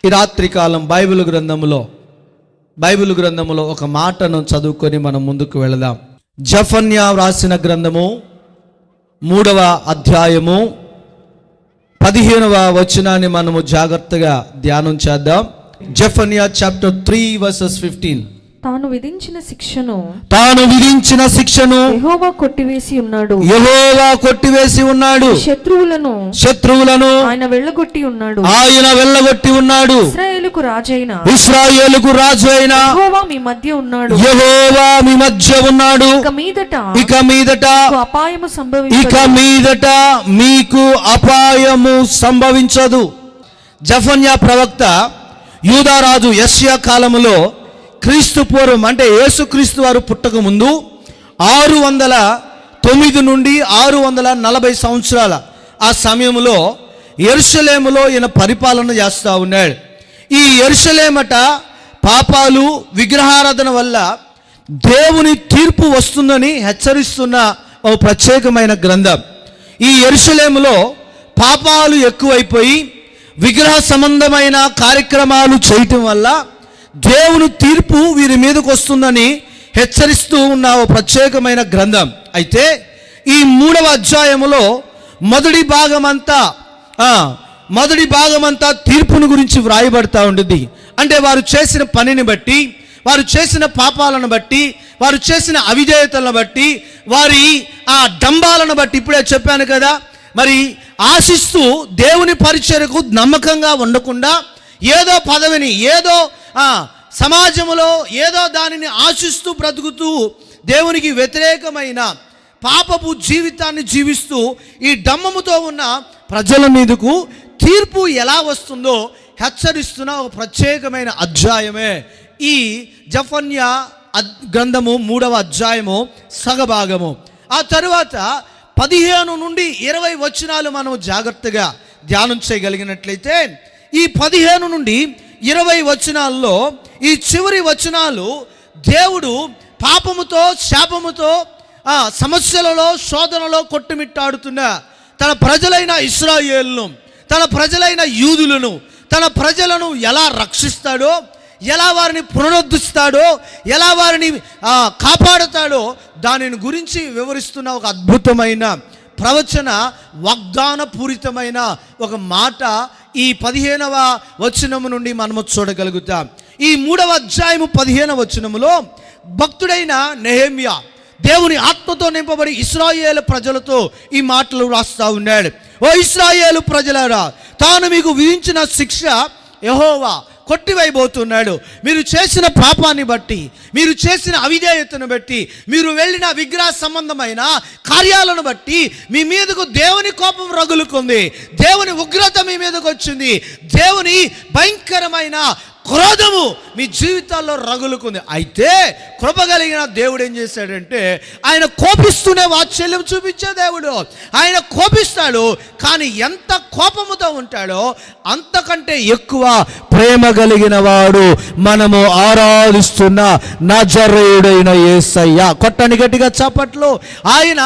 ఈ రాత్రి కాలం బైబిల్ గ్రంథములో ఒక మాటను చదువుకొని మనం ముందుకు వెళదాం. జెఫన్యా వ్రాసిన గ్రంథము 3వ అధ్యాయము 15వ వచనాన్ని మనము జాగ్రత్తగా ధ్యానం చేద్దాం. జెఫన్యా చాప్టర్ 3 వర్సెస్ 15. తాను విధించిన శిక్షను యెహోవా కొట్టివేసి ఉన్నాడు. శత్రువులను ఆయన వెళ్ళగొట్టి ఉన్నాడు. ఇశ్రాయేలుకు రాజు అయిన యెహోవా మీ మధ్య ఉన్నాడు. ఇక మీదట మీకు అపాయము సంభవించదు. జెఫన్యా ప్రవక్త యూదారాజు యెషయా కాలములో క్రీస్తు పూర్వం, అంటే యేసుక్రీస్తు వారు పుట్టక ముందు 609 నుండి 640 సంవత్సరాల ఆ సమయంలో యెరూషలేములో ఈయన పరిపాలన చేస్తూ ఉన్నాడు. ఈ యెరూషలేమట పాపాలు విగ్రహారాధన వల్ల దేవుని తీర్పు వస్తుందని హెచ్చరిస్తున్న ఓ ప్రత్యేకమైన గ్రంథం. ఈ యెరూషలేములో పాపాలు ఎక్కువైపోయి విగ్రహ సంబంధమైన కార్యక్రమాలు చేయటం వల్ల దేవుని తీర్పు వీరి మీదకు వస్తుందని హెచ్చరిస్తూ ఉన్న ఓ ప్రత్యేకమైన గ్రంథం. అయితే ఈ 3వ అధ్యాయములో మొదటి భాగమంతా తీర్పును గురించి వ్రాయబడతా ఉంటుంది. అంటే వారు చేసిన పనిని బట్టి, వారు చేసిన పాపాలను బట్టి, వారు చేసిన అవిధేయతలను బట్టి, వారి ఆ డంబాలను బట్టి, ఇప్పుడే చెప్పాను కదా, మరి ఆశిస్తూ దేవుని పరిచర్యకు నమ్మకంగా ఉండకుండా ఏదో పదవిని, ఏదో సమాజంలో ఏదో దానిని ఆశిస్తూ బ్రతుకుతూ దేవునికి వ్యతిరేకమైన పాపపు జీవితాన్ని జీవిస్తూ ఈ డమ్మముతో ఉన్న ప్రజల మీదకు తీర్పు ఎలా వస్తుందో హెచ్చరిస్తున్న ఒక ప్రత్యేకమైన అధ్యాయమే ఈ జెఫన్యా గ్రంథము 3వ అధ్యాయము సగభాగము. ఆ తరువాత 15 నుండి 20 వచనాలు మనం జాగ్రత్తగా ధ్యానం చేయగలిగినట్లయితే ఈ 15 నుండి 20 వచనాల్లో ఈ చివరి వచనాలు దేవుడు పాపముతో, శాపముతో, సమస్యలలో, శోధనలో కొట్టుమిట్టాడుతున్న తన ప్రజలైన ఇశ్రాయేలును, తన ప్రజలైన యూదులను, తన ప్రజలను ఎలా రక్షిస్తాడో, ఎలా వారిని పునరుద్ధరిస్తాడో, ఎలా వారిని కాపాడుతాడో దానిని గురించి వివరిస్తున్న ఒక అద్భుతమైన ప్రవచన వాగ్దాన పూరితమైన ఒక మాట ఈ 15వ వచనము నుండి మనము చూడగలుగుతాం. ఈ 3వ అధ్యాయము 15వ వచనములో భక్తుడైన నెహెమ్యా దేవుని ఆత్మతో నింపబడి ఇశ్రాయేలు ప్రజలతో ఈ మాటలు రాస్తా ఉన్నాడు. ఓ ఇశ్రాయేలు ప్రజలారా, తాను మీకు విధించిన శిక్ష యెహోవా కొట్టివేయబోతున్నాడు. మీరు చేసిన పాపాన్ని బట్టి, మీరు చేసిన అవిధేయతను బట్టి, మీరు వెళ్ళిన విగ్రహ సంబంధమైన కార్యాలను బట్టి మీ మీదకు దేవుని కోపం రగులుకుంది, దేవుని ఉగ్రత మీ మీదకు వచ్చింది, దేవుని భయంకరమైన క్రోధము మీ జీవితాల్లో రగులుకుంది. అయితే కృప కలిగిన దేవుడు ఏం చేశాడంటే, ఆయన కోపిస్తూనే వాత్సల్యం చూపించే దేవుడు. ఆయన కోపిస్తాడు, కానీ ఎంత కోపముతో ఉంటాడో అంతకంటే ఎక్కువ ప్రేమ కలిగిన వాడు మనము ఆరాధిస్తున్న నజరేయుడైన యేసయ్య. కొట్టని గట్టిగా చప్పట్లు. ఆయన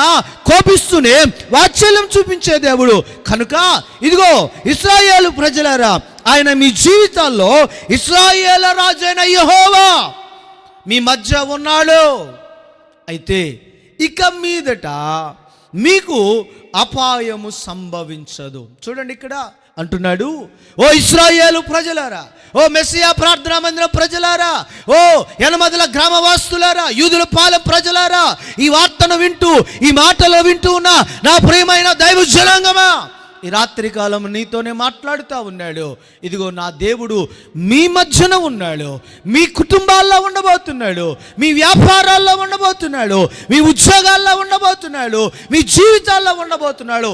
కోపిస్తూనే వాత్సల్యం చూపించే దేవుడు కనుక ఇదిగో ఇశ్రాయేలు ప్రజలారా, ఆయన మీ జీవితాల్లో ఇశ్రాయేలు రాజైన యెహోవా మీ మధ్య ఉన్నాడు. అయితే ఇక మీదట మీకు అపాయము సంభవించదు. చూడండి, ఇక్కడ అంటున్నాడు, ఓ ఇశ్రాయేలు ప్రజలారా, ఓ మెస్సియా ప్రార్థనా మందిరం ప్రజలారా, ఓ యనమదల గ్రామవాసులారా, యూదుల పాలెం ప్రజలారా, ఈ వార్తను వింటూ, ఈ మాటలు వింటూ ఉన్న నా ప్రియమైన దైవ జనాంగమా, ఈ రాత్రి కాలం నీతోనే మాట్లాడుతూ ఉన్నాడు. ఇదిగో నా దేవుడు మీ మధ్యన ఉన్నాడు, మీ కుటుంబాల్లో ఉండబోతున్నాడు, మీ వ్యాపారాల్లో ఉండబోతున్నాడు, మీ ఉద్యోగాల్లో ఉండబోతున్నాడు, మీ జీవితాల్లో ఉండబోతున్నాడు.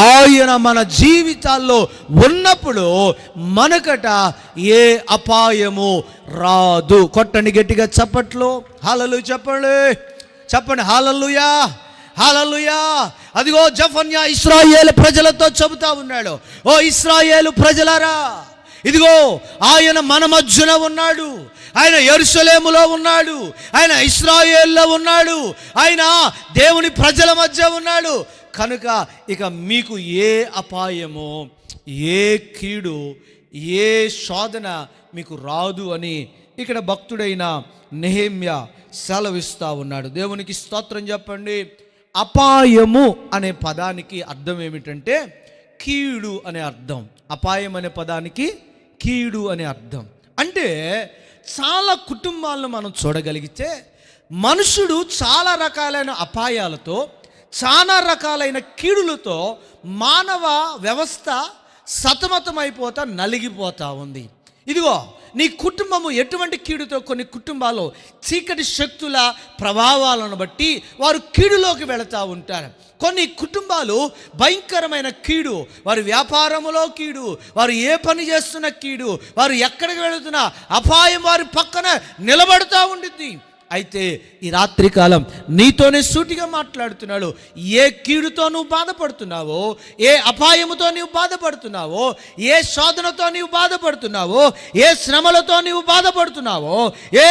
ఆయన మన జీవితాల్లో ఉన్నప్పుడు మనకట ఏ అపాయము రాదు. కొట్టని గట్టిగా చప్పట్లు. హల్లెలూయా చెప్పండి హల్లెలూయా. హల్లెలూయా. అదిగో జెఫన్యా ఇశ్రాయేలు ప్రజలతో చెబుతా ఉన్నాడు, ఓ ఇశ్రాయేలు ప్రజలారా, ఇదిగో ఆయన మన మధ్యన ఉన్నాడు, ఆయన యెరూషలేములో ఉన్నాడు, ఆయన ఇశ్రాయేలులో ఉన్నాడు, ఆయన దేవుని ప్రజల మధ్య ఉన్నాడు. కనుక ఇక మీకు ఏ అపాయమో, ఏ కీడు, ఏ శోధన మీకు రాదు అని ఇక్కడ భక్తుడైన నెహెమ్యా సెలవిస్తూ ఉన్నాడు. దేవునికి స్తోత్రం చెప్పండి. అపాయము అనే పదానికి అర్థం ఏమిటంటే కీడు అనే అర్థం. అపాయం అనే పదానికి కీడు అనే అర్థం. అంటే చాలా కుటుంబాలను మనం చూడగలిగితే మనుషుడు చాలా రకాలైన అపాయాలతో, చాలా రకాలైన కీడులతో మానవ వ్యవస్థ సతమతమైపోతా నలిగిపోతూ ఉంది. ఇదిగో నీ కుటుంబము ఎటువంటి కీడుతో, కొన్ని కుటుంబాలు చీకటి శక్తుల ప్రభావాలను బట్టి వారు కీడులోకి వెళుతూ ఉంటారు. కొన్ని కుటుంబాలు భయంకరమైన కీడు, వారి వ్యాపారములో కీడు, వారు ఏ పని చేస్తున్న కీడు, వారు ఎక్కడికి వెళుతున్నా అపాయం వారి పక్కన నిలబడుతూ ఉండిద్ది. అయితే ఈ రాత్రికాలం నీతోనే సూటిగా మాట్లాడుతున్నాడు. ఏ కీడుతో నువ్వు బాధపడుతున్నావో, ఏ అపాయముతో నీవు బాధపడుతున్నావో, ఏ శోధనతో నీవు బాధపడుతున్నావో, ఏ శ్రమలతో నీవు బాధపడుతున్నావో, ఏ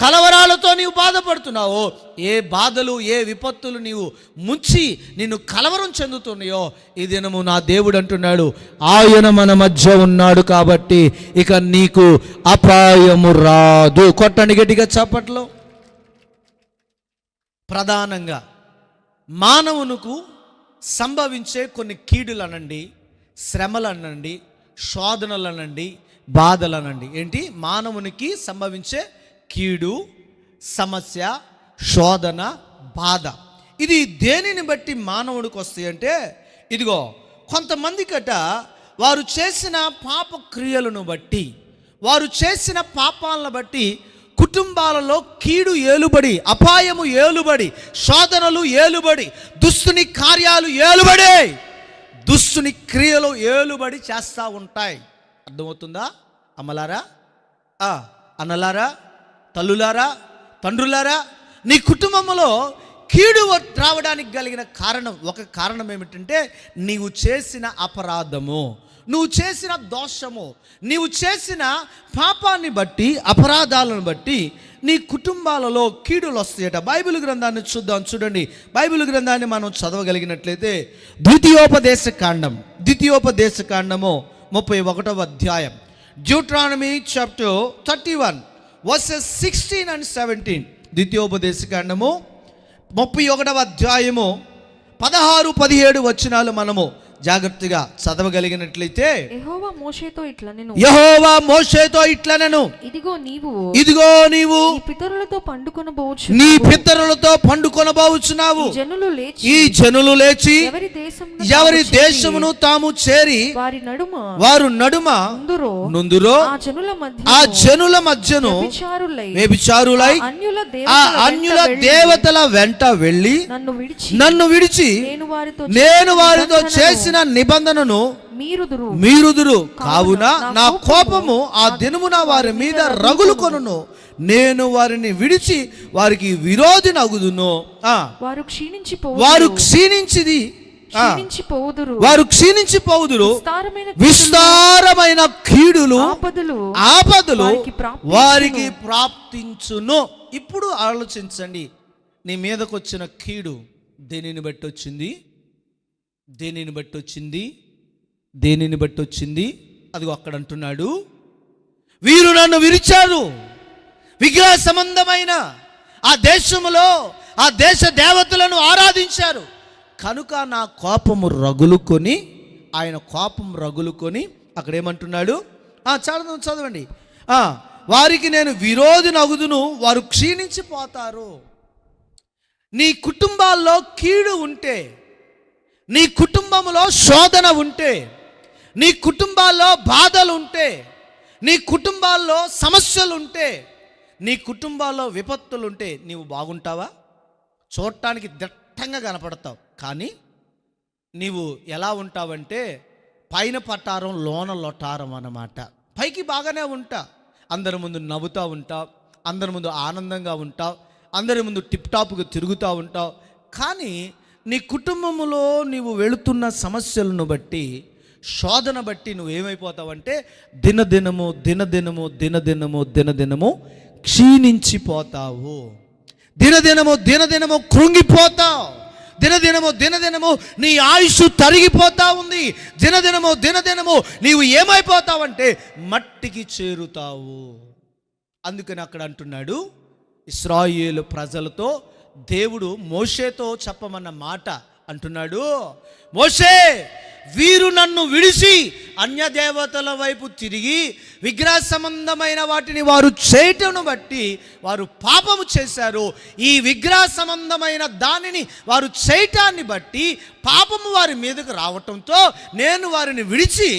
కలవరాలతో నీవు బాధపడుతున్నావో, ఏ బాధలు, ఏ విపత్తులు నీవు ముంచి నిన్ను కలవరం చెందుతున్నాయో, ఈ దినము నా దేవుడు అంటున్నాడు, ఆయన మన మధ్య ఉన్నాడు కాబట్టి ఇక నీకు అపాయము రాదు. కొట్టండి గట్టిగా చప్పట్లో. ప్రధానంగా మానవునికి సంభవించే కొన్ని కీడులనండి, శ్రమలనండి, శోధనలనండి, బాధలనండి. ఏంటి? మానవునికి సంభవించే కీడు, సమస్య, శోధన, బాధ. ఇది దేనిని బట్టి మానవుడికి వస్తాయి అంటే, ఇదిగో కొంతమందికట వారు చేసిన పాప క్రియలను బట్టి, వారు చేసిన పాపాలను బట్టి కుటుంబాలలో కీడు ఏలుబడి, అపాయము ఏలుబడి, శోధనలు ఏలుబడి, దుస్తుని కార్యాలు ఏలుబడి, దుస్తుని క్రియలు ఏలుబడి చేస్తూ ఉంటాయి. అర్థమవుతుందా అమ్మలారా, అన్నలారా, తల్లులారా, తండ్రులారా? నీ కుటుంబంలో కీడు రావడానికి కలిగిన కారణం, ఒక కారణం ఏమిటంటే నీవు చేసిన అపరాధము, నువ్వు చేసిన దోషము, నీవు చేసిన పాపాన్ని బట్టి, అపరాధాలను బట్టి నీ కుటుంబాలలో కీడులు వస్తాయట. బైబిల్ గ్రంథాన్ని చూద్దాం. చూడండి, బైబిల్ గ్రంథాన్ని మనం చదవగలిగినట్లయితే ద్వితీయోపదేశ కాండము 31వ అధ్యాయం, డ్యూట్రానమీ చాప్టర్ 31 వర్సెస్ 16 and 17. ద్వితీయోపదేశ కాండము 31వ అధ్యాయము 16-17 వచనాలు మనము జాగ్రత్తగా చదవగలిగినట్లయితే, యెహోవా మోషేతో ఇట్లనెను, ఇదిగో నీవు నీ పితరులతో పండుకొనబోచున్నావు. ఈ జనులు లేచి ఎవరి దేశమును తాము చేరి వారు నడుమ నుందురో ఆ జనుల మధ్యను వ్యభిచారులై ఆ అన్యుల దేవతల వెంట వెళ్ళి నన్ను విడిచి నేను వారితో చేసిన నిబంధనను మీరుదురు. కావున నా కోపము ఆ దినమున వారి మీద రగులుకొనును, నేను వారిని విడిచి వారికి విరోధినగుదును. వారు క్షీణించిపోవుదురు. విస్తారమైన కీడులు, ఆపదలు వారికి ప్రాప్తించును. ఇప్పుడు ఆలోచించండి, నీ మీదకు వచ్చిన కీడు దేనిని బట్టి వచ్చింది? అదిగో అక్కడ అంటున్నాడు, వీరు నన్ను విరిచారు, విగ్రహ సంబంధమైన ఆ దేశములో ఆ దేశ దేవతలను ఆరాధించారు కనుక నా కోపము రగులుకొని, ఆయన కోపం రగులుకొని అక్కడ ఏమంటున్నాడు? చదవండి. వారికి నేను విరోధినగుదును, వారు క్షీణించిపోతారు. నీ కుటుంబాల్లో కీడు ఉంటే, నీ కుటుంబంలో శోధన ఉంటే, నీ కుటుంబాల్లో బాధలు ఉంటే, నీ కుటుంబాల్లో సమస్యలు ఉంటే, నీ కుటుంబాల్లో విపత్తులు ఉంటే నీవు బాగుంటావా? చూడటానికి దట్టంగా కనపడతావు, కానీ నీవు ఎలా ఉంటావంటే పైన పట్టారం లోన లొటారం అన్నమాట. పైకి బాగానే ఉంటా, అందరి ముందు నవ్వుతూ ఉంటావు, అందరి ముందు ఆనందంగా ఉంటావు, అందరి ముందు టిప్ టాప్గా తిరుగుతూ ఉంటావు. కానీ నీ కుటుంబంలో నీవు వెళుతున్న సమస్యలను బట్టి, శోధన బట్టి నువ్వేమైపోతావంటే దినదినము క్షీణించిపోతావు, దినదినము కృంగిపోతావు. దినదినము నీ ఆయుష్ తరిగిపోతా ఉంది. దినదినము నీవు ఏమైపోతావంటే మట్టికి చేరుతావు. అందుకని అక్కడ అంటున్నాడు, ఇశ్రాయేలు ప్రజలతో దేవుడు మోషేతో చెప్పమన్న మాట అంటున్నాడు, మోషే, వీరు నన్ను విడిచి అన్యదేవతల వైపు తిరిగి విగ్రహ సంబంధమైన వాటిని వారు చేయటను బట్టి వారు పాపము చేశారు. ఈ విగ్రహ సంబంధమైన దానిని వారు చేయటాన్ని బట్టి పాపము వారి మీదకు రావటంతో నేను వారిని విడిచి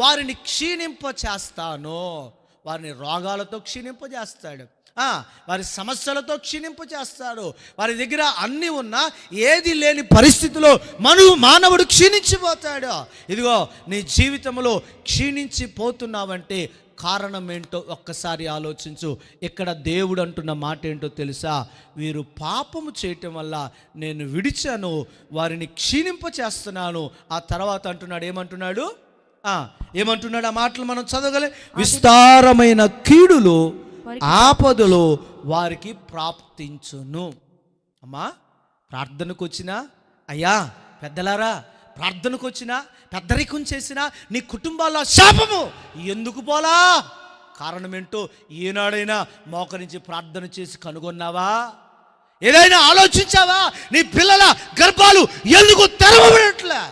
వారిని క్షీణింపచేస్తాను. వారిని రోగాలతో క్షీణింపజేస్తాడు, వారి సమస్యలతో క్షీణింపచేస్తాడు. వారి దగ్గర అన్నీ ఉన్నా ఏది లేని పరిస్థితిలో మానవుడు క్షీణించిపోతాడు. ఇదిగో నీ జీవితంలో క్షీణించిపోతున్నావంటే కారణం ఏంటో ఒక్కసారి ఆలోచించు. ఇక్కడ దేవుడు అంటున్న మాట ఏంటో తెలుసా? వీరు పాపము చేయటం వల్ల నేను విడిచాను, వారిని క్షీణింపచేస్తున్నాను. ఆ తర్వాత అంటున్నాడు, ఏమంటున్నాడు? ఆ మాటలు మనం చదవగలే. విస్తారమైన కీడులు ఆపదలు వారికి ప్రాప్తించును. అమ్మా, ప్రార్థనకు వచ్చినా, అయ్యా పెద్దలారా, ప్రార్థనకు వచ్చినా, పెద్దరికం చేసినా నీ కుటుంబాల్లో శాపము ఎందుకు పోలా? కారణం ఏంటో ఏనాడైనా మోకరించి ప్రార్థన చేసి కనుగొన్నావా? ఏదైనా ఆలోచించావా? నీ పిల్లల గర్భాలు ఎందుకు తెరవబడట్లే?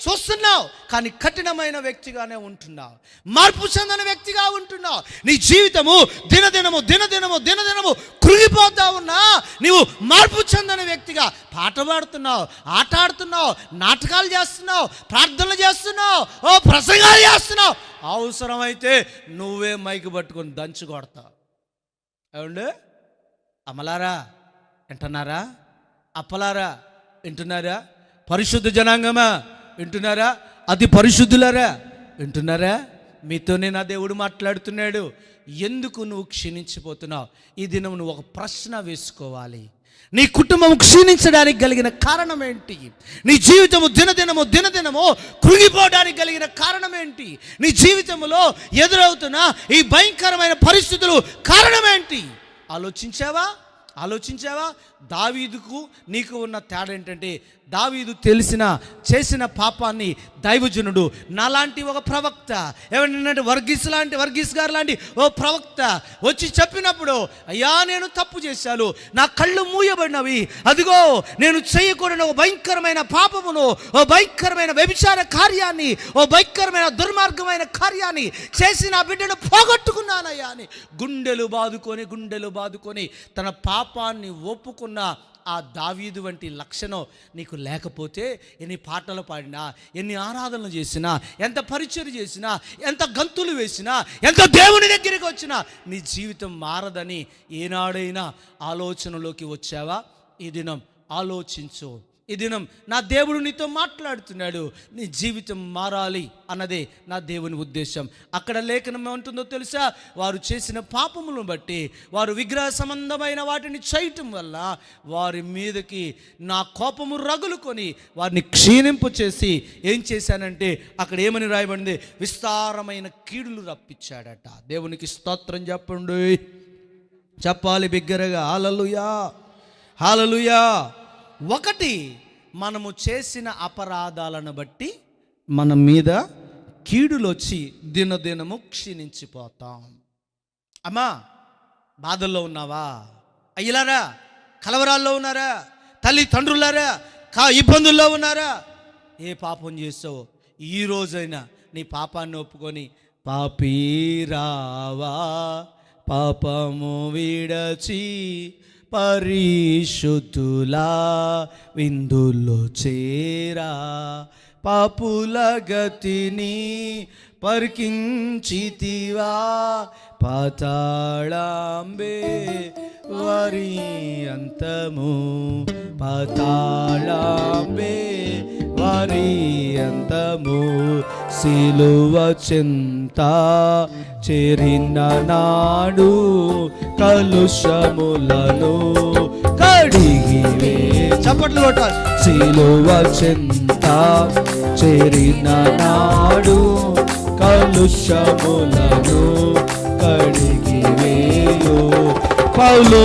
చూస్తున్నావు కానీ కఠినమైన వ్యక్తిగానే ఉంటున్నావు, మార్పు చెందిన వ్యక్తిగా ఉంటున్నావు. నీ జీవితము దినదినము కృంగిపోతా ఉన్నా నీవు మార్పు చెందిన వ్యక్తిగా పాట పాడుతున్నావు, ఆట ఆడుతున్నావు, నాటకాలు చేస్తున్నావు, ప్రార్థనలు చేస్తున్నావు, ప్రసంగాలు చేస్తున్నావు. అవసరమైతే నువ్వే మైకు పట్టుకొని దంచి కొడతావు. ఏమండి అమలారా వింటున్నారా? అప్పలారా వింటున్నారా? పరిశుద్ధ జనాంగమా వింటున్నారా? అతి పరిశుద్ధులారా వింటున్నారా? మీతోనే నా దేవుడు మాట్లాడుతున్నాడు. ఎందుకు నువ్వు క్షీణించిపోతున్నావు? ఈ దినం నువ్వు ఒక ప్రశ్న వేసుకోవాలి. నీ కుటుంబం క్షీణించడానికి కలిగిన కారణం ఏంటి? నీ జీవితము దినదినము కృంగిపోవడానికి కలిగిన కారణం ఏంటి? నీ జీవితంలో ఎదురవుతున్న ఈ భయంకరమైన పరిస్థితులు కారణం ఏంటి? ఆలోచించావా? దావీదుకు నీకు ఉన్న తేడా ఏంటంటే, దావీదు చేసిన పాపాన్ని దైవజనుడు నాలాంటి ఒక ప్రవక్త, ఏమంటే వర్గీస్ గారు లాంటి ఓ ప్రవక్త వచ్చి చెప్పినప్పుడు, అయ్యా నేను తప్పు చేశాను, నా కళ్ళు మూయబడినవి, అదిగో నేను చేయకూడని ఒక భయంకరమైన పాపమును, ఓ భయంకరమైన వ్యభిచార కార్యాన్ని, ఓ భయంకరమైన దుర్మార్గమైన కార్యాన్ని చేసి నా బిడ్డను పోగొట్టుకున్నానయ్యా అని గుండెలు బాదుకొని తన పాపాన్ని ఒప్పుకున్న ఆ దావీదు వంటి లక్షణం నీకు లేకపోతే, ఎన్ని పాటలు పాడినా, ఎన్ని ఆరాధనలు చేసినా, ఎంత పరిచయం చేసినా, ఎంత గంతులు వేసినా, ఎంత దేవుని దగ్గరికి వచ్చినా నీ జీవితం మారదని ఏనాడైనా ఆలోచనలోకి వచ్చావా? ఈ దినం ఆలోచించు. ఈ దినం నా దేవుడు నీతో మాట్లాడుతున్నాడు. నీ జీవితం మారాలి అన్నదే నా దేవుని ఉద్దేశం. అక్కడ లేఖనం ఏమంటుందో తెలుసా? వారు చేసిన పాపములను బట్టి, వారు విగ్రహ సంబంధమైన వాటిని చేయటం వల్ల వారి మీదకి నా కోపము రగులుకొని వారిని క్షీణింపు చేసి ఏం చేశానంటే, అక్కడ ఏమని రాయబడింది? విస్తారమైన కీడులు రప్పించాడట. దేవునికి స్తోత్రం చెప్పాలి బిగ్గరగా. హల్లెలూయా. ఒకటి, మనము చేసిన అపరాధాలను బట్టి మన మీద కీడులు వచ్చి దినదినము క్షీణించిపోతాం. అమ్మా, బాధల్లో ఉన్నావా? అయ్యలారా, కలవరాల్లో ఉన్నారా? తల్లిదండ్రులారా, ఇబ్బందుల్లో ఉన్నారా? ఏ పాపం చేసావో ఈ రోజైనా నీ పాపాన్ని ఒప్పుకొని, పాపీరావా పాపము విడచి పరిశుద్ధులా విందులో చేరా, పాపుల గతిని పరికించితివా, పాతాళాంబే వారి అంతము, పాతాళాంబే వారి అంతము, సిలువ చెంత చేరిన నాడు కలుషములను కడిగివే. చప్పట్లు కొట్టాలి. సిలువ చెంత చేరిన నాడు కలుషములను కడిగివేయు, పౌలు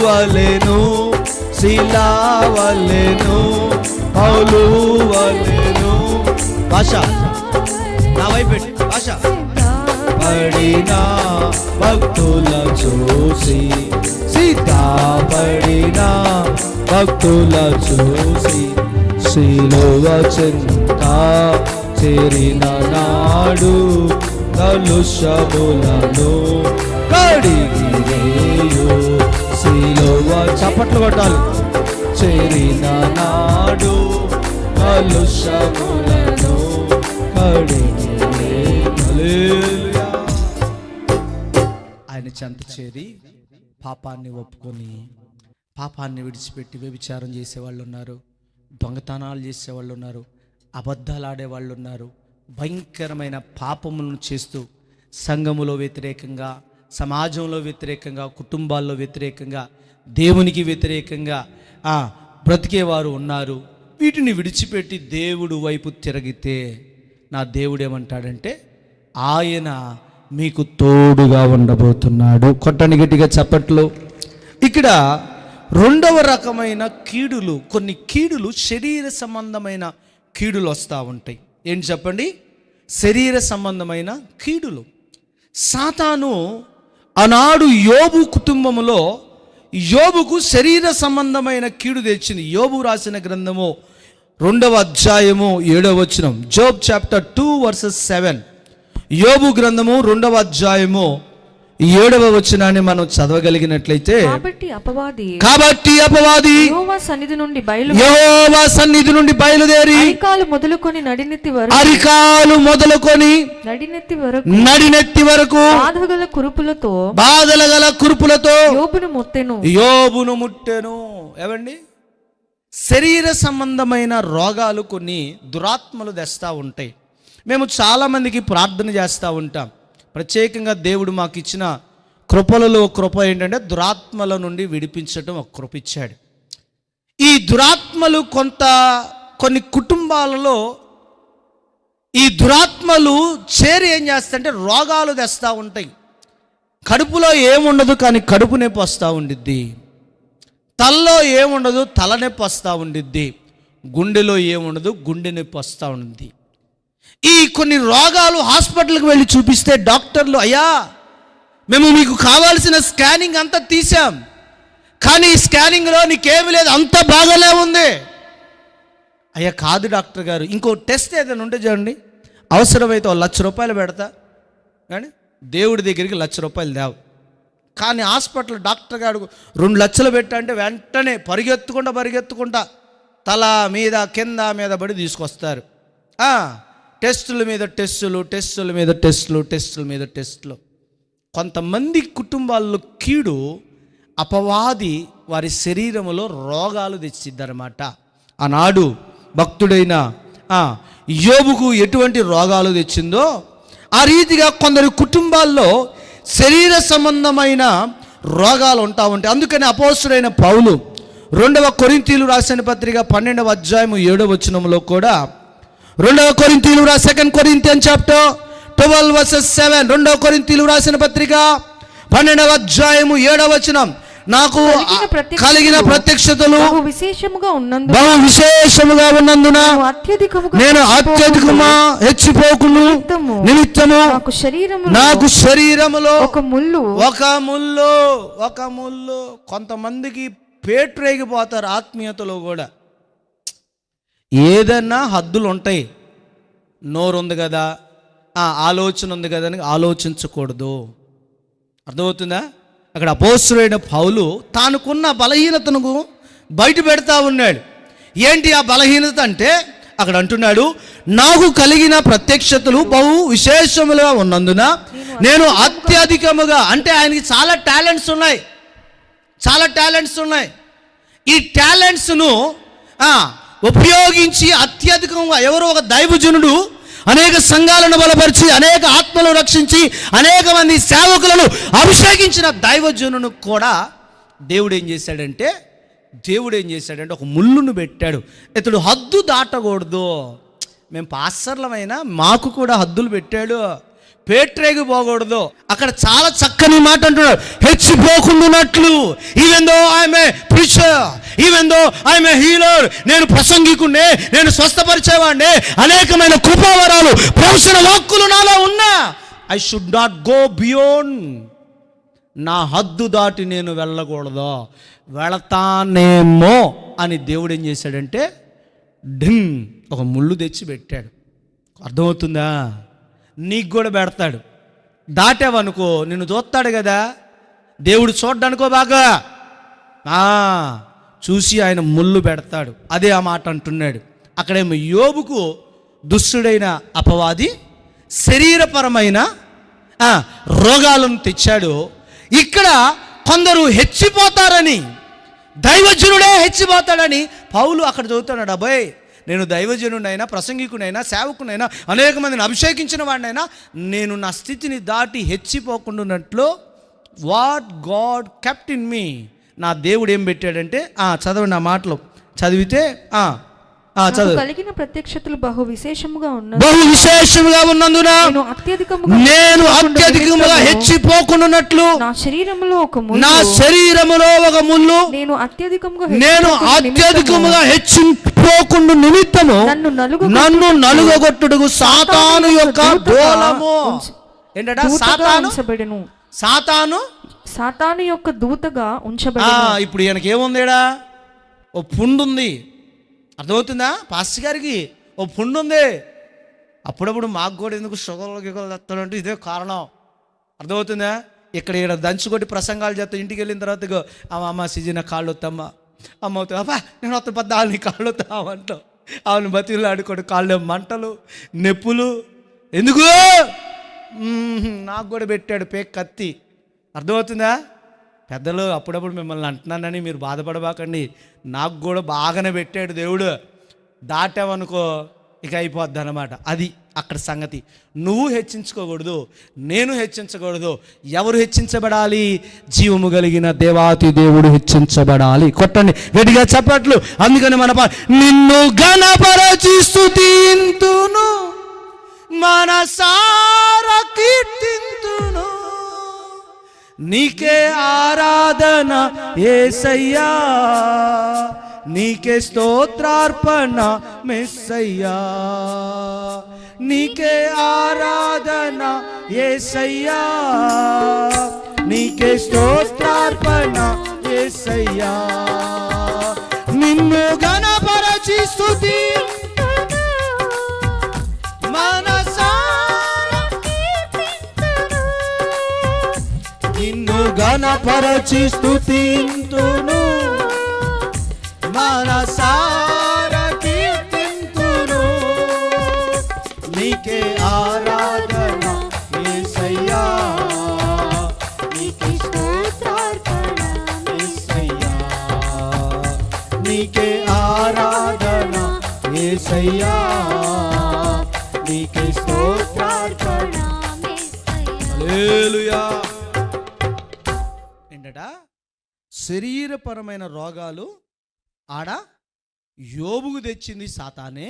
వలెను శిలా వలెను కొలువలెను. భాష నా వైపు భాష పడిన భక్తుల చూసి, సిద్ధపడిన భక్తుల చూసి, శిలువ చెంత చేరిన నాడు కలుషములను కడిగిరేయు. శిలువ చప్పట్లు కొట్టాలి. చేరిన నాడు కలుషములను కడిగిరేయు. హల్లెలూయా. ఆయన చెంత చేరి పాపాన్ని ఒప్పుకొని, పాపాన్ని విడిచిపెట్టి వ్యభిచారం చేసేవాళ్ళు ఉన్నారు, దొంగతనాలు చేసేవాళ్ళు ఉన్నారు, అబద్ధాలు ఆడేవాళ్ళు ఉన్నారు, భయంకరమైన పాపములను చేస్తూ సంఘములో వ్యతిరేకంగా, సమాజంలో వ్యతిరేకంగా, కుటుంబాల్లో వ్యతిరేకంగా, దేవునికి వ్యతిరేకంగా బ్రతికేవారు ఉన్నారు. వీటిని విడిచిపెట్టి దేవుడు వైపు తిరిగితే నా దేవుడు ఏమంటాడంటే, ఆయన మీకు తోడుగా ఉండబోతున్నాడు. కొట్టని గట్టిగా చప్పట్లు. ఇక్కడ రెండవ రకమైన కీడులు, కొన్ని కీడులు శరీర సంబంధమైన కీడులు వస్తూ ఉంటాయి. ఏంటి చెప్పండి? శరీర సంబంధమైన కీడులు. సాతాను ఆనాడు యోబు కుటుంబములో యోబుకు శరీర సంబంధమైన కీడు తెచ్చింది. యోబు రాసిన గ్రంథము 2వ అధ్యాయము 7వ వచనం, జోబ్ చాప్టర్ 2:7. యోబు గ్రంథము 2వ అధ్యాయము 7వ వచనాన్ని మనం చదవగలిగినట్లయితే, కాబట్టి అపవాది యెహోవా సన్నిధి నుండి బయలుదేరి అరికాలు మొదలుకొని నడినెత్తి వరకు బాధల గల కురుపులతో యోబును ముట్టెను. ఏవండి, శరీర సంబంధమైన రోగాలు కొన్ని దురాత్మలు తెస్తూ ఉంటాయి. మేము చాలామందికి ప్రార్థన చేస్తూ ఉంటాం. ప్రత్యేకంగా దేవుడు మాకు ఇచ్చిన కృపలలో కృప ఏంటంటే దురాత్మల నుండి విడిపించడం ఒక కృప ఇచ్చాడు. ఈ దురాత్మలు కొన్ని కుటుంబాలలో ఈ దురాత్మలు చేరి ఏం చేస్తాయంటే రోగాలు తెస్తూ ఉంటాయి. కడుపులో ఏముండదు కానీ కడుపు నొప్పి వస్తూ ఉండిద్ది. తలలో ఏముండదు తలనొప్పి వస్తూ ఉండిద్ది. గుండెలో ఏముండదు గుండె నొప్పి వస్తూ ఉండిద్ది. ఈ కొన్ని రోగాలు హాస్పిటల్కి వెళ్ళి చూపిస్తే డాక్టర్లు, అయ్యా మేము మీకు కావాల్సిన స్కానింగ్ అంతా తీసాం, కానీ ఈ స్కానింగ్లో నీకేమి లేదు, అంత బాగానే ఉంది. అయ్యా కాదు డాక్టర్ గారు, ఇంకో టెస్ట్ ఏదైనా ఉంటే చూడండి, అవసరమైతే ₹1,00,000 పెడతా, కానీ దేవుడి దగ్గరికి ₹1,00,000 దేవు. కానీ హాస్పిటల్ డాక్టర్ గారు 2 లక్షలు పెట్టంటే వెంటనే పరిగెత్తుకుంటా తల మీద కింద మీద పడి తీసుకొస్తారు. టెస్టుల మీద టెస్టులు. కొంతమంది కుటుంబాల్లో కీడు అపవాది వారి శరీరములో రోగాలు తెచ్చిద్దరన్నమాట. ఆనాడు భక్తుడైన యోబుకు ఎటువంటి రోగాలు తెచ్చిందో ఆ రీతిగా కొందరు కుటుంబాల్లో శరీర సంబంధమైన రోగాలు ఉంటా ఉంటాయి. అందుకని అపోస్తుడైన పౌలు 2వ కొరింథీయులు రాసిన పత్రిక 12వ అధ్యాయము 7వ వచనంలో కూడా, 2వ కొరింథీయులు 2 Corinthians chapter 12:7, 2వ కొరింథీయులు రాసిన పత్రిక 12వ అధ్యాయము 7వ వచనం, నాకు కలిగిన ప్రత్యక్షతలు బహు విశేషముగా ఉన్నందున నేను అత్యధికముగా హెచ్చిపోకును నిమిత్తము నాకు శరీరములో ఒక ముల్లు. కొంతమందికి పేటు రేగిపోతారు ఆత్మీయతలో కూడా. ఏదన్నా హద్దులు ఉంటాయి. నోరు ఉంది కదా, ఆలోచన ఉంది కదా అని ఆలోచించకూడదు. అర్థమవుతుందా? అక్కడ అపోస్తుడైన పౌలు తానుకున్న బలహీనతను బయట పెడతా ఉన్నాడు. ఏంటి ఆ బలహీనత అంటే, అక్కడ అంటున్నాడు, నాకు కలిగిన ప్రత్యక్షతలు బహు విశేషములుగా ఉన్నందున నేను అత్యధికముగా, అంటే ఆయనకి చాలా టాలెంట్స్ ఉన్నాయి. ఈ టాలెంట్స్ను ఉపయోగించి అత్యధికంగా ఎవరో ఒక దైవజనుడు అనేక సంఘాలను బలపరిచి, అనేక ఆత్మలను రక్షించి, అనేక మంది సేవకులను అభిషేకించిన దైవజనును కూడా దేవుడు ఏం చేశాడంటే ఒక ముళ్ళును పెట్టాడు. ఇతడు హద్దు దాటకూడదు. మేము పాస్టర్లమైనా మాకు కూడా హద్దులు పెట్టాడు. పేట్రేగి పోకూడదు. అక్కడ చాలా చక్కని మాట అంటున్నాడు, హెచ్చిపోకుండానట్లు. Even though I'm a preacher, even though I'm a healer, నేను ప్రసంగికునే, నేను స్వస్థపరిచేవాడినే, అనేకమైన కృపావరాలు, ప్రవచన వాక్కులు నాలో ఉన్నా, I should not go beyond, నా హద్దు దాటి నేను వెళ్ళకూడదు. వెళతానేమో అని దేవుడు ఏం చేశాడంటే డింగ్ ఒక ముళ్ళు తెచ్చి పెట్టాడు. అర్థమవుతుందా? నీకు కూడా పెడతాడు. దాటావనుకో నిన్ను చూస్తాడు కదా దేవుడు, చూడ్డానుకో బాగా చూసి ఆయన ముళ్ళు పెడతాడు. అదే ఆ మాట అంటున్నాడు. అక్కడేమో యోబుకు దుష్టుడైన అపవాది శరీరపరమైన రోగాలను తెచ్చాడు. ఇక్కడ కొందరు హెచ్చిపోతారని, దైవజనుడే హెచ్చిపోతాడని పౌలు అక్కడ చదువుతున్నాడు. అబ్బాయి, నేను దైవజనుడైనా, ప్రసంగికునైనా, సేవకునైనా, అనేక మందిని అభిషేకించిన వాడినైనా నేను నా స్థితిని దాటి హెచ్చిపోకుండానట్లు what God kept in me, నా దేవుడు ఏం పెట్టాడంటే చదవండి ఆ మాటలు చదివితే నాకు కలిగిన ప్రత్యక్షతలు బహు విశేషముగా ఉన్నందున నేను అత్యధికముగా హెచ్చిపోకుండానట్లు నా శరీరములో ఒక ముళ్ళు నేను అత్యధికముగా హెచ్చిపోకుండా నిమిత్తము నన్ను నలుగగొట్టుటకు సాతాను యొక్క దూలము. ఏంటట? సాతాను యొక్క దూతగా ఉంచబడెను. ఇప్పుడు ఈయనకి ఏముందేడా? ఓ పుండు ఉంది. అర్థమవుతుందా? పాస్టర్ గారికి ఓ పుండు ఉంది. అప్పుడప్పుడు మాకు కూడా ఎందుకు షుగర్లు గిగలు తెస్తాడంటే ఇదే కారణం. అర్థమవుతుందా? ఇక్కడ దంచుకొట్టి ప్రసంగాలు చేస్తా, ఇంటికి వెళ్ళిన తర్వాత అమ్మ సిజీన కాళ్ళు వస్తామ్మా, అమ్మ అవుతా, అబ్బా నేను వస్తా పెద్ద వాళ్ళని కాళ్ళు వస్తామంటావు. ఆవును బతిలో ఆడుకోడు, కాళ్ళు మంటలు, నొప్పులు. ఎందుకు? నాకు కూడా పెట్టాడు పేక్ కత్తి. అర్థమవుతుందా? పెద్దలు అప్పుడప్పుడు మిమ్మల్ని అంటున్నానని మీరు బాధపడబాకండి. నాకు కూడా బాగానే పెట్టాడు దేవుడు. దాటావనుకో ఇక అయిపోద్ది అన్నమాట. అది అక్కడ సంగతి. నువ్వు హెచ్చించుకోకూడదు, నేను హెచ్చించకూడదు. ఎవరు హెచ్చించబడాలి? జీవము కలిగిన దేవాతి దేవుడు హెచ్చించబడాలి. కొట్టండి గట్టిగా చప్పట్లు. అందుకని నిన్ను ఘనపరచి స్తుతింతును, మనసారా కీర్తింతును, నీకే ఆరాధన యేసయ్యా, నీకే స్తోత్రార్పణ మెస్సయ్యా, నీకే ఆరాధన యేసయ్యా, నీకే స్తోత్రార్పణ యేసయ్యా. నిన్ను ఘనపరచి స్తుతి ఘనపరచి స్తుతింతును, మనసారా కీర్తింతును, నీకే ఆరాధన యేసయ్యా, నీకే స్తోత్రార్పణ యేసయ్యా, నీకే ఆరాధన యేసయ్యా, నీకే స్తోత్రార్పణ యేసయ్యా. హల్లెలూయా. శరీరపరమైన రోగాలు ఆడ యోబుకు తెచ్చింది సాతానే.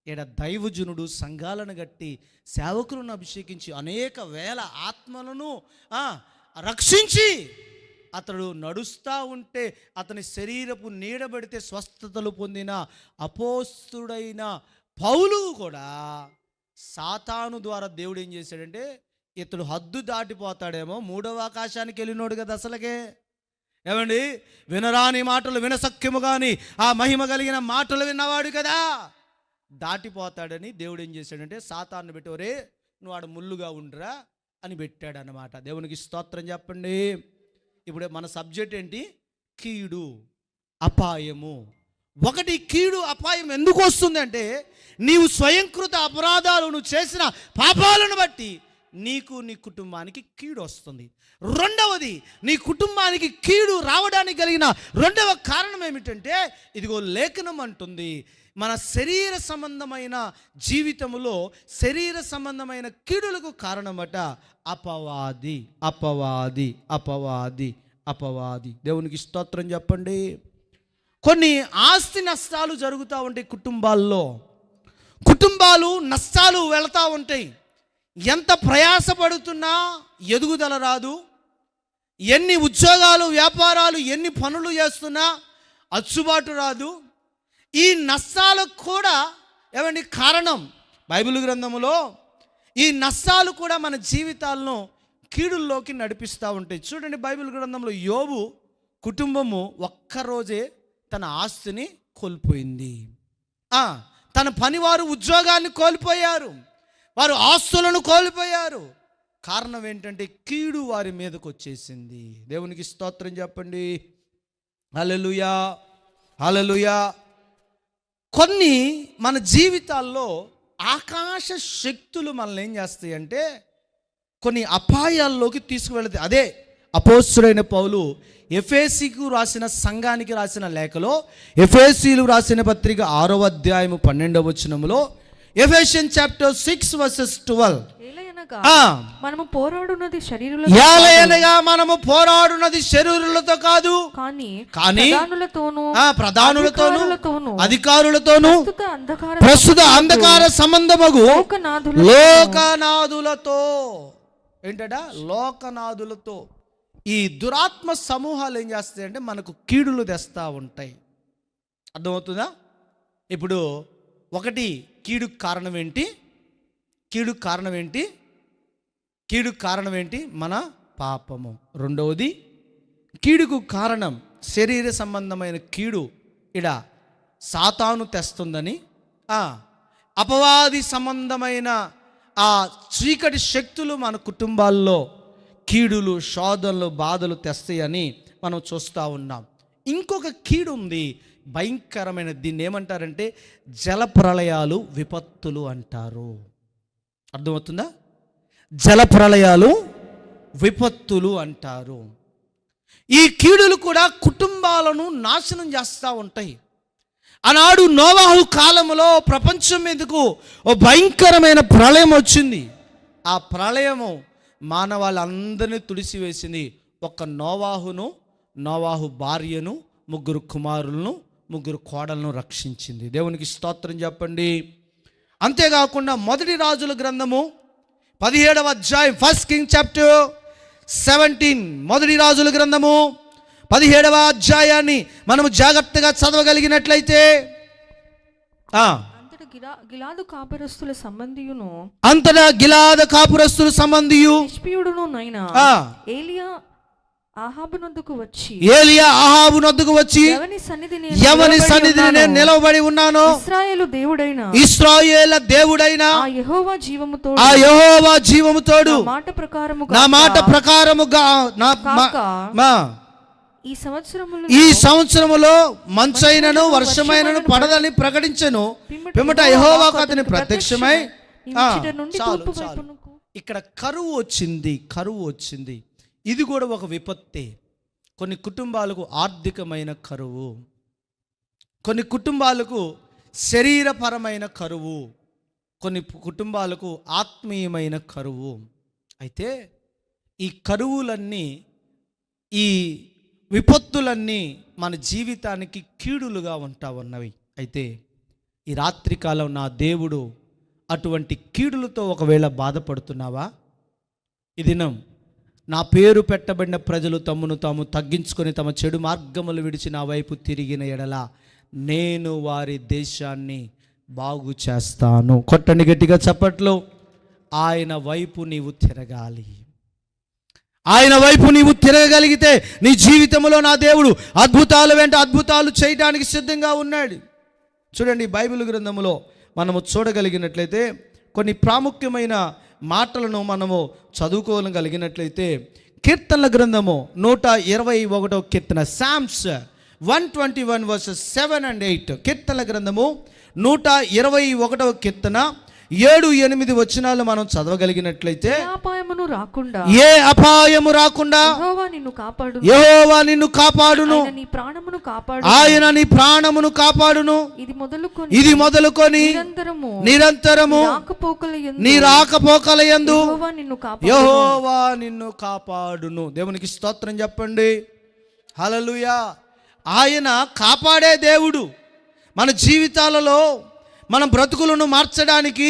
ఈడ దైవజనుడు సంఘాలను గట్టి సేవకులను అభిషేకించి అనేక వేల ఆత్మలను రక్షించి అతడు నడుస్తూ ఉంటే అతని శరీరపు నీడబడితే స్వస్థతలు పొందిన అపోస్తుడైన పౌలు కూడా సాతాను ద్వారా దేవుడు ఏం చేశాడంటే, ఇతడు హద్దు దాటిపోతాడేమో, మూడవ ఆకాశానికి వెళ్ళినోడు కదా అసలుకే. ఏమండి, వినరాని మాటలు వినసఖ్యము కానీ ఆ మహిమ కలిగిన మాటలు విన్నవాడు కదా, దాటిపోతాడని దేవుడు ఏం చేశాడంటే సాతాన్ని పెట్టి, ఒరే నువ్వు ఆడ ముళ్ళుగా ఉండరా అని పెట్టాడనమాట. దేవునికి స్తోత్రం చెప్పండి. ఇప్పుడు మన సబ్జెక్ట్ ఏంటి? కీడు, అపాయము. ఒకటి, కీడు అపాయం ఎందుకు వస్తుంది అంటే, నీవు స్వయంకృత అపరాధాలు, నువ్వు చేసిన పాపాలను బట్టి నీకు నీ కుటుంబానికి కీడు వస్తుంది. రెండవది, నీ కుటుంబానికి కీడు రావడానికి కలిగిన రెండవ కారణం ఏమిటంటే, ఇదిగో లేఖనం అంటుంది, మన శరీర సంబంధమైన జీవితంలో శరీర సంబంధమైన కీడులకు కారణమట అపవాది. అపవాది అపవాది అపవాది. దేవునికి స్తోత్రం చెప్పండి. కొన్ని ఆస్తి నష్టాలు జరుగుతూ ఉంటాయి కుటుంబాల్లో. కుటుంబాలు నష్టాలు వెళతా ఉంటాయి. ఎంత ప్రయాసపడుతున్నా ఎదుగుదల రాదు. ఎన్ని ఉద్యోగాలు, వ్యాపారాలు, ఎన్ని పనులు చేస్తున్నా అచ్చుబాటు రాదు. ఈ నష్టాలకు కూడా ఏమండి కారణం బైబిల్ గ్రంథములో ఈ నష్టాలు కూడా మన జీవితాలను కీడుల్లోకి నడిపిస్తూ ఉంటాయి. చూడండి, బైబిల్ గ్రంథంలో యోబు కుటుంబము ఒక్కరోజే తన ఆస్తిని కోల్పోయింది. తన పనివారు ఉద్యోగాన్ని కోల్పోయారు, వారు ఆస్తులను కోల్పోయారు. కారణం ఏంటంటే కీడు వారి మీదకు వచ్చేసింది. దేవునికి స్తోత్రం చెప్పండి. హల్లెలూయా, హల్లెలూయా. కొన్ని మన జీవితాల్లో ఆకాశ శక్తులు మనల్ని ఏం చేస్తాయి అంటే కొన్ని అపాయాల్లోకి తీసుకువెళతాయి. అదే అపోస్తలుడైన పౌలు ఎఫెసీకు రాసిన సంఘానికి రాసిన లేఖలో, ఎఫెసీలు రాసిన పత్రిక 6వ అధ్యాయము 12వ వచనములో, ఎఫెసియన్ చాప్టర్ 6 వర్సెస్ 12, మనము పోరాడున్నది శరీరులతో కాదు కానీ ప్రధానులతోను అధికారులతోను ప్రస్తుత అంధకార సంబంధమగు లోకనాథులతో. ఏంటట? లోకనాథులతో. ఈ దురాత్మ సమూహాలు ఏం చేస్తాయంటే మనకు కీడులు తెస్తూ ఉంటాయి. అర్థమవుతుందా? ఇప్పుడు ఒకటి, కీడుకు కారణం ఏంటి? కీడుకు కారణం ఏంటి? మన పాపము. రెండవది, కీడుకు కారణం శరీర సంబంధమైన కీడు ఇడ సాతాను తెస్తుందని, అపవాది సంబంధమైన ఆ చీకటి శక్తులు మన కుటుంబాల్లో కీడులు, శోధనలు, బాధలు తెస్తాయని మనం చూస్తూ ఉన్నాం. ఇంకొక కీడు ఉంది, భయంకరమైన. దీన్ని ఏమంటారంటే జలప్రళయాలు, విపత్తులు అంటారు. అర్థమవుతుందా? జలప్రళయాలు, విపత్తులు అంటారు. ఈ కీడులు కూడా కుటుంబాలను నాశనం చేస్తూ ఉంటాయి. ఆనాడు నోవాహు కాలంలో ప్రపంచం మీదకు ఓ భయంకరమైన ప్రళయం వచ్చింది. ఆ ప్రళయము మానవాళ్ళందరినీ తుడిసివేసింది. ఒక్క నోవాహు భార్యను, 3 కుమారులను, 3 కోడలను రక్షించింది. దేవునికి స్తోత్రం చెప్పండి. అంతేకాకుండా మొదటి రాజుల గ్రంథము 17వ అధ్యాయం, 1 Kings చాప్టర్ 17, మొదటి రాజుల గ్రంథము 17వ అధ్యాయాన్ని మనము జాగ్రత్తగా చదవగలిగినట్లయితే, అంతటా గిలాదు కాపురస్తుల సంబంధియు తిష్బీయుడును నైనా ఏలియా ఆహాబు నొద్దకు వచ్చి ఎవని సన్నిధిని నేను నిలవబడి ఉన్నానో, ఇశ్రాయేలు దేవుడైన ఆ యెహోవా జీవముతోడు నా మాట ప్రకారముగా ఈ సంవత్సరములో మంచైనను వర్షమైనను పడదని ప్రకటించెను. పిమ్మట యెహోవాకు అతని ప్రత్యక్షమై, ఇక్కడ కరువు వచ్చింది. ఇది కూడా ఒక విపత్తే. కొన్ని కుటుంబాలకు ఆర్థికమైన కరువు, కొన్ని కుటుంబాలకు శరీరపరమైన కరువు, కొన్ని కుటుంబాలకు ఆత్మీయమైన కరువు. అయితే ఈ కరువులన్నీ, ఈ విపత్తులన్నీ మన జీవితానికి కీడులుగా ఉంటా ఉన్నవి. అయితే ఈ రాత్రికాలం నా దేవుడు అటువంటి కీడులతో ఒకవేళ బాధపడుతున్నావా? ఈ దినం నా పేరు పెట్టబడిన ప్రజలు తమను తాము తగ్గించుకొని తమ చెడు మార్గములు విడిచి నా వైపు తిరిగిన ఎడల నేను వారి దేశాన్ని బాగు చేస్తాను. కొట్టండి గట్టిగా చప్పట్లు. ఆయన వైపు నీవు తిరగాలి. ఆయన వైపు నీవు తిరగగలిగితే నీ జీవితంలో నా దేవుడు అద్భుతాలు వెంట అద్భుతాలు చేయడానికి సిద్ధంగా ఉన్నాడు. చూడండి, బైబిల్ గ్రంథములో మనము చూడగలిగినట్లయితే కొన్ని ప్రాముఖ్యమైన మాటలను మనము చదువుకోగలిగినట్లయితే, కీర్తనల గ్రంథము 121వ కీర్తన, సామ్స్ 121 వర్సెస్ 7 and 8, కీర్తనల గ్రంథము 121వ కీర్తన 7-8 వచనాలు మనం చదవగలిగినట్లయితే, ఏ అపాయము రాకుండా యెహోవా నిన్ను కాపాడును, ఆయన నీ ప్రాణమును కాపాడును. ఇది మొదలుకొని నిరంతరము నీ రాకపోకలయందు యెహోవా నిన్ను కాపాడును. దేవునికి స్తోత్రం చెప్పండి. హల్లెలూయా. ఆయన కాపాడే దేవుడు. మన జీవితాలలో మన బ్రతుకులను మార్చడానికి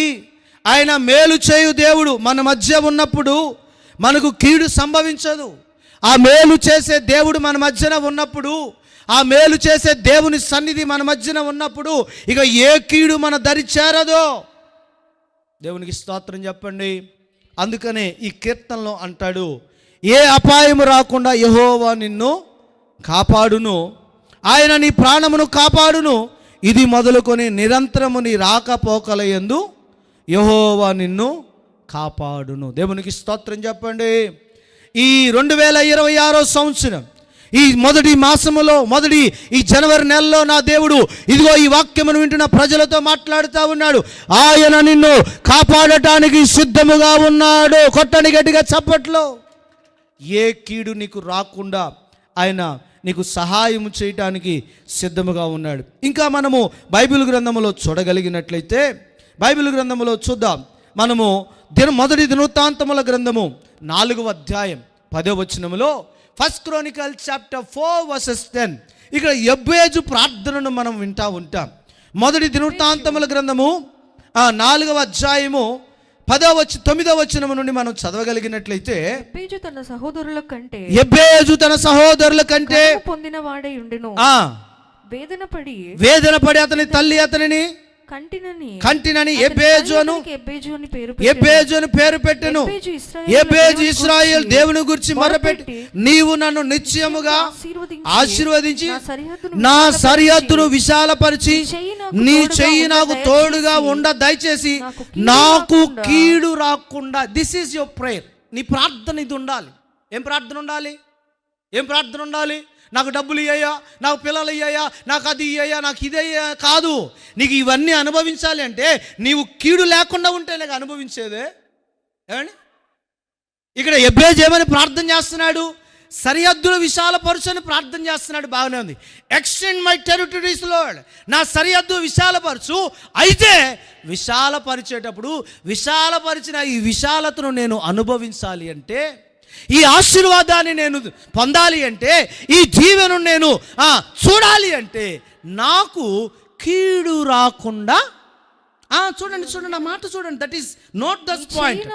ఆయన మేలు చేయు దేవుడు మన మధ్య ఉన్నప్పుడు మనకు కీడు సంభవించదు. ఆ మేలు చేసే దేవుడు మన మధ్యన ఉన్నప్పుడు, ఆ మేలు చేసే దేవుని సన్నిధి మన మధ్యన ఉన్నప్పుడు ఇక ఏ కీడు మన దరి చేరదో. దేవునికి స్తోత్రం చెప్పండి. అందుకనే ఈ కీర్తనలో అంటాడు, ఏ అపాయము రాకుండా యెహోవా నిన్ను కాపాడును, ఆయన నీ ప్రాణమును కాపాడును, ఇది మొదలుకొని నిరంతరము నీ రాకపోకలయందు యెహోవా నిన్ను కాపాడును. దేవునికి స్తోత్రం చెప్పండి. ఈ 2026 సంవత్సరం ఈ మొదటి మాసములో ఈ జనవరి నెలలో నా దేవుడు ఇదిగో ఈ వాక్యమును వింటున్న ప్రజలతో మాట్లాడుతూ ఉన్నాడు. ఆయన నిన్ను కాపాడటానికి సిద్ధముగా ఉన్నాడు. కొట్టని గట్టిగా చప్పట్లో. ఏ కీడు నీకు రాకుండా ఆయన నీకు సహాయం చేయటానికి సిద్ధముగా ఉన్నాడు. ఇంకా మనము బైబిల్ గ్రంథములో చూడగలిగినట్లయితే బైబిల్ గ్రంథములో చూద్దాం. మనము మొదటి దినవృత్తాంతముల గ్రంథము 4వ అధ్యాయం 10వ వచనములో, 1 Chronicles chapter 4 verses 10, ఇక్కడ యెబేజు ప్రార్థనను మనం వింటా ఉంటాం. మొదటి దినవృత్తాంతముల గ్రంథము 4వ అధ్యాయము 9వ వచనము నుండి మనం చదవగలిగినట్లయితే, యెబేజు తన సహోదరుల కంటే పొందిన వాడై ఉండెను. వేదన పడి అతని తల్లి అతనిని కంటినని ఎబేజు అని పేరు పెట్టెను. ఎబేజు ఇశ్రాయేలు దేవుని గురించి మొరపెట్టి, నీవు నన్ను నిశ్చయముగా ఆశీర్వదించి నా సరిహద్దును విశాలపరిచి నీ చెయ్యి నాకు తోడుగా ఉండ దయచేసి నాకు కీడు రాకుండా. This is your prayer. నీ ప్రార్థన ఇది ఉండాలి. ఏం ప్రార్థన ఉండాలి? నాకు డబ్బులు ఇయ్యా, నాకు పిల్లలు ఇయ్యా, నాకు అది ఇయ్యా, నాకు ఇదయ్యా కాదు. నీకు ఇవన్నీ అనుభవించాలి అంటే నీవు కీడు లేకుండా ఉంటే నాకు అనుభవించేదే. ఏమండి, ఇక్కడ యెబేజు ఏమని ప్రార్థన చేస్తున్నాడు? సరిహద్దులు విశాలపరచని ప్రార్థన చేస్తున్నాడు. బాగానే ఉంది. ఎక్స్టెండ్ మై టెరిటరీస్ లార్డ్, నా సరిహద్దు విశాలపరచు. అయితే విశాలపరిచేటప్పుడు విశాలపరిచిన ఈ విశాలతను నేను అనుభవించాలి అంటే, ఈ ఆశీర్వాదాన్ని నేను పొందాలి అంటే, ఈ జీవెను నేను చూడాలి అంటే నాకు కీడు రాకుండా. చూడండి ఆ మాట చూడండి. That is not that point.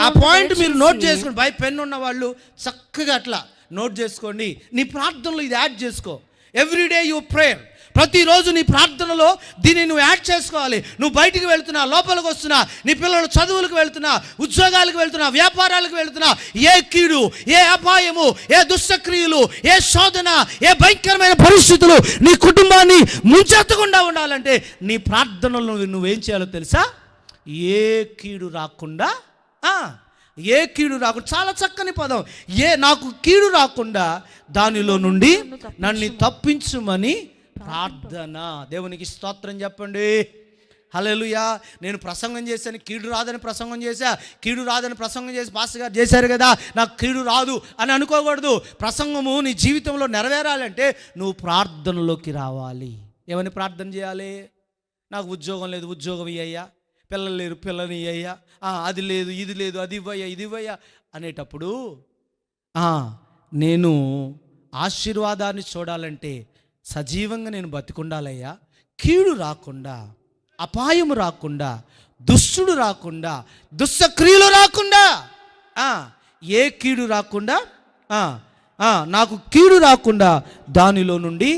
ఆ పాయింట్ మీరు నోట్ చేసుకోండి. బై పెన్ ఉన్న వాళ్ళు చక్కగా అట్లా నోట్ చేసుకోండి. నీ ప్రార్థనలో ఇది యాడ్ చేసుకో. Everyday your prayer. ప్రతిరోజు నీ ప్రార్థనలో దీన్ని నువ్వు యాడ్ చేసుకోవాలి. నువ్వు బయటికి వెళ్తున్నా, లోపలికి వస్తున్నా, నీ పిల్లలు చదువులకు వెళ్తున్నా, ఉద్యోగాలకు వెళ్తున్నా, వ్యాపారాలకు వెళ్తున్నా, ఏ కీడు, ఏ అపాయము, ఏ దుష్టక్రియలు, ఏ శోధన, ఏ భయంకరమైన పరిస్థితులు నీ కుటుంబాన్ని ముంచెత్తకుండా ఉండాలంటే నీ ప్రార్థనలో నువ్వేం చేయాలో తెలుసా? ఏ కీడు రాకుండా. చాలా చక్కని పదం. నాకు కీడు రాకుండా దానిలో నుండి నన్ను తప్పించుమని ప్రార్థన. దేవునికి స్తోత్రం చెప్పండి. హల్లెలూయా. నేను ప్రసంగం చేశాను, కీడు రాదని ప్రసంగం చేసి పాస్టర్ గారు చేశారు కదా, నాకు కీడు రాదు అని అనుకోకూడదు. ప్రసంగము నీ జీవితంలో నెరవేరాలంటే నువ్వు ప్రార్థనలోకి రావాలి. ఏమని ప్రార్థన చేయాలి? నాకు ఉద్యోగం లేదు, ఉద్యోగం ఇయ్యా, పిల్లలు లేరు, పిల్లని ఇయ్యా, అది లేదు, ఇది లేదు, అది ఇవ్వయ్యా అనేటప్పుడు నేను ఆశీర్వాదాన్ని చూడాలంటే సజీవంగా నేను బతికుండాలయ్యా. కీడు రాకుండా, అపాయము రాకుండా, దుష్టుడు రాకుండా, దుష్టక్రియలు రాకుండా, ఏ కీడు రాకుండా, నాకు కీడు రాకుండా దానిలో నుండి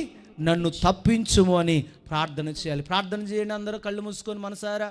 నన్ను తప్పించుము అని ప్రార్థన చేయాలి. ప్రార్థన చేయండి అందరూ కళ్ళు మూసుకొని మనసారా.